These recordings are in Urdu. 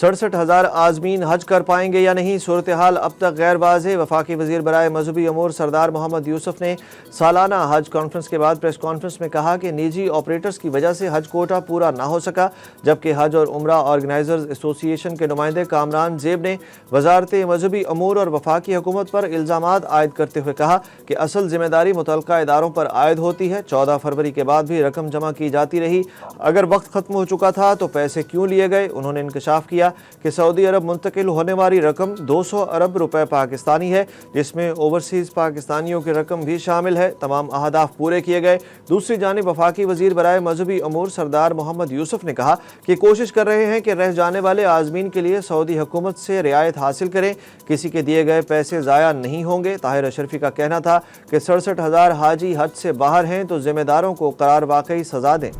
67,000 عازمین حج کر پائیں گے یا نہیں، صورتحال اب تک غیر واضح۔ وفاقی وزیر برائے مذہبی امور سردار محمد یوسف نے سالانہ حج کانفرنس کے بعد پریس کانفرنس میں کہا کہ نجی آپریٹرز کی وجہ سے حج کوٹا پورا نہ ہو سکا، جبکہ حج اور عمرہ آرگنائزرز ایسوسی ایشن کے نمائندے کامران زیب نے وزارت مذہبی امور اور وفاقی حکومت پر الزامات عائد کرتے ہوئے کہا کہ اصل ذمہ داری متعلقہ اداروں پر عائد ہوتی ہے۔ 14 فروری کے بعد بھی رقم جمع کی جاتی رہی، اگر وقت ختم ہو چکا تھا تو پیسے کیوں لیے گئے؟ انہوں نے انکشاف کیا کہ سعودی عرب منتقل ہونے والی رقم 200 ارب روپے پاکستانی ہے، جس میں اوورسیز پاکستانیوں کی رقم بھی شامل ہے۔ تمام اہداف پورے کیے گئے۔ دوسری جانب وفاقی وزیر برائے مذہبی امور سردار محمد یوسف نے کہا کہ کوشش کر رہے ہیں کہ رہ جانے والے عازمین کے لیے سعودی حکومت سے رعایت حاصل کریں، کسی کے دیے گئے پیسے ضائع نہیں ہوں گے۔ طاہر اشرفی کا کہنا تھا کہ 67,000 حاجی حج سے باہر ہیں تو ذمہ داروں کو قرار واقعی سزا دیں۔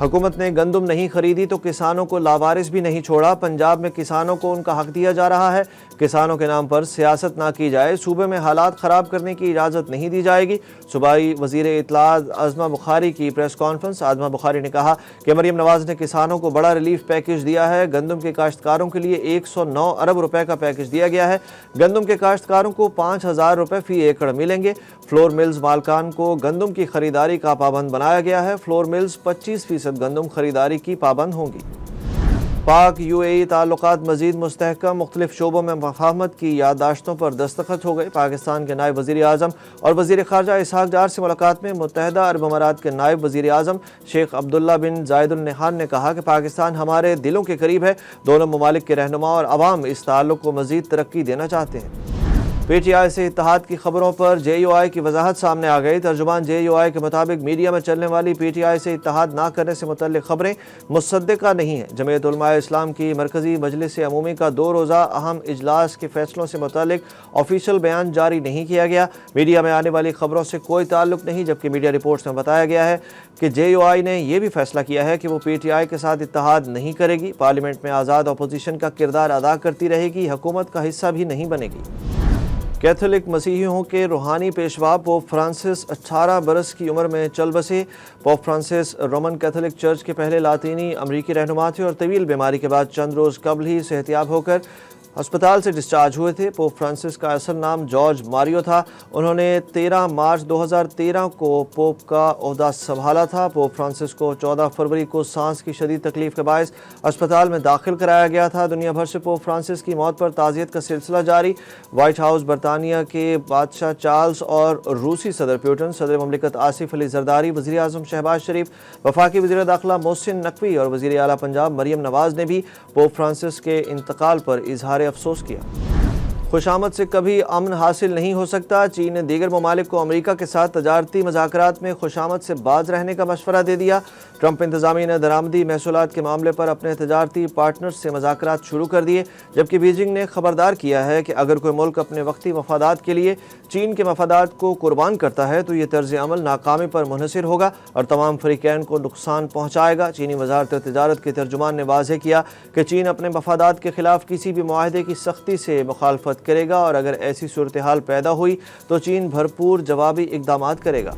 حکومت نے گندم نہیں خریدی تو کسانوں کو لاوارث بھی نہیں چھوڑا۔ پنجاب میں کسانوں کو ان کا حق دیا جا رہا ہے، کسانوں کے نام پر سیاست نہ کی جائے، صوبے میں حالات خراب کرنے کی اجازت نہیں دی جائے گی۔ صوبائی وزیر اطلاعات عاصمہ بخاری کی پریس کانفرنس۔ عاصمہ بخاری نے کہا کہ مریم نواز نے کسانوں کو بڑا ریلیف پیکج دیا ہے، گندم کے کاشتکاروں کے لیے 109 ارب روپے کا پیکج دیا گیا ہے، گندم کے کاشتکاروں کو 5,000 روپے فی ایکڑ ملیں گے۔ فلور ملز مالکان کو گندم کی خریداری کا پابند بنایا گیا ہے، فلور ملز 25% گندم خریداری کی پابند ہوں گی۔ پاک یو اے ای تعلقات مزید مستحکم، مختلف شعبوں میں مفاہمت کی یادداشتوں پر دستخط ہو گئے۔ پاکستان کے نائب وزیر اعظم اور وزیر خارجہ اسحاق ڈار سے ملاقات میں متحدہ عرب امارات کے نائب وزیر اعظم شیخ عبداللہ بن زائد ال نہیان نے کہا کہ پاکستان ہمارے دلوں کے قریب ہے، دونوں ممالک کے رہنما اور عوام اس تعلق کو مزید ترقی دینا چاہتے ہیں۔ پی ٹی آئی سے اتحاد کی خبروں پر جے یو آئی کی وضاحت سامنے آ گئی۔ ترجمان جے یو آئی کے مطابق میڈیا میں چلنے والی پی ٹی آئی سے اتحاد نہ کرنے سے متعلق خبریں مصدقہ نہیں ہیں۔ جمعیت علماء اسلام کی مرکزی مجلس عمومی کا 2 روزہ اہم اجلاس کے فیصلوں سے متعلق آفیشیل بیان جاری نہیں کیا گیا۔ میڈیا میں آنے والی خبروں سے کوئی تعلق نہیں، جبکہ میڈیا رپورٹس میں بتایا گیا ہے کہ جے یو آئی نے یہ بھی فیصلہ کیا ہے کہ وہ پی ٹی آئی کے ساتھ اتحاد نہیں کرے گی، پارلیمنٹ میں آزاد اپوزیشن کا کردار ادا کرتی رہے گی، حکومت کا حصہ بھی نہیں بنے گی۔ کیتھولک مسیحیوں کے روحانی پیشوا پوپ فرانسس 18 برس کی عمر میں چل بسے۔ Pope Francis Roman Catholic church کے پہلے لاطینی امریکی رہنما تھے اور طویل بیماری کے بعد چند روز قبل ہی صحتیاب ہو کر ہسپتال سے ڈسچارج ہوئے تھے۔ پوپ فرانسس کا اصل نام جارج ماریو تھا۔ انہوں نے 13 مارچ 2013 کو پوپ کا عہدہ سنبھالا تھا۔ پوپ فرانسس کو 14 فروری کو سانس کی شدید تکلیف کے باعث اسپتال میں داخل کرایا گیا تھا۔ دنیا بھر سے پوپ فرانسس کی موت پر تعزیت کا سلسلہ جاری۔ وائٹ ہاؤس برطانیہ کے بادشاہ چارلز اور روسی صدر پیوٹن، صدر مملکت آصف علی زرداری، وزیر اعظم شہباز شریف، وفاقی وزیر داخلہ محسن نقوی اور وزیر اعلیٰ پنجاب مریم نواز نے بھی پوپ فرانسس کے انتقال پر اظہار افسوس کیا۔ خوش آمد سے کبھی امن حاصل نہیں ہو سکتا۔ چین نے دیگر ممالک کو امریکہ کے ساتھ تجارتی مذاکرات میں خوش آمد سے باز رہنے کا مشورہ دے دیا۔ ٹرمپ انتظامیہ نے درآمدی محصولات کے معاملے پر اپنے تجارتی پارٹنرز سے مذاکرات شروع کر دیے، جبکہ بیجنگ نے خبردار کیا ہے کہ اگر کوئی ملک اپنے وقتی مفادات کے لیے چین کے مفادات کو قربان کرتا ہے تو یہ طرز عمل ناکامی پر منحصر ہوگا اور تمام فریقین کو نقصان پہنچائے گا۔ چینی وزارت تجارت کے ترجمان نے واضح کیا کہ چین اپنے مفادات کے خلاف کسی بھی معاہدے کی سختی سے مخالفت کرے گا اور اگر ایسی صورتحال پیدا ہوئی تو چین بھرپور جوابی اقدامات کرے گا۔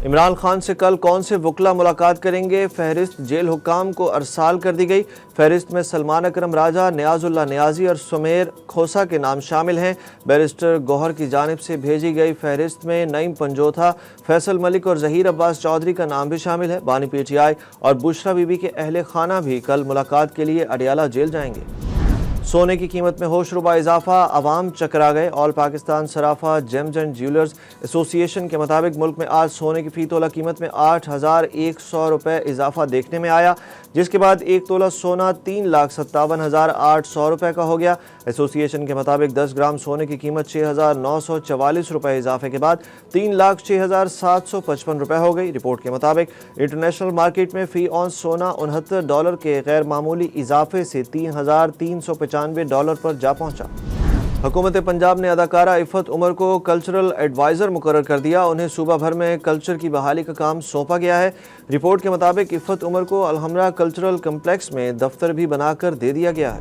عمران خان سے کل کون سے وکلا ملاقات کریں گے؟ فہرست جیل حکام کو ارسال کر دی گئی۔ فہرست میں سلمان اکرم راجہ، نیاز اللہ نیازی اور سمیر کھوسا کے نام شامل ہیں۔ بیرسٹر گوہر کی جانب سے بھیجی گئی فہرست میں نعیم پنجوتھا، فیصل ملک اور ظہیر عباس چودھری کا نام بھی شامل ہے۔ بانی پی ٹی آئی اور بشرا بی بی کے اہل خانہ بھی کل ملاقات کے لیے اڈیالہ جیل جائیں گے۔ سونے کی قیمت میں ہوش ربا اضافہ، عوام چکرا گئے۔ آل پاکستان صرافہ جیمز اینڈ جیولرز ایسوسی ایشن کے مطابق ملک میں آج سونے کی فی تولہ قیمت میں 8,100 روپے اضافہ دیکھنے میں آیا، جس کے بعد ایک تولہ سونا 3,57,800 روپے کا ہو گیا۔ ایسوسی ایشن کے مطابق 10 گرام سونے کی قیمت 6,944 روپے اضافے کے بعد 3,06,755 روپے ہو گئی۔ رپورٹ کے مطابق انٹرنیشنل مارکیٹ میں فی اونس سونا $69 کے غیر معمولی اضافے سے $3,395 پر جا پہنچا۔ حکومت پنجاب نے اداکارہ عفت عمر کو کلچرل ایڈوائزر مقرر کر دیا، انہیں صوبہ بھر میں کلچر کی بحالی کا کام سونپا گیا ہے۔ رپورٹ کے مطابق عفت عمر کو الحمرہ کلچرل کمپلیکس میں دفتر بھی بنا کر دے دیا گیا ہے۔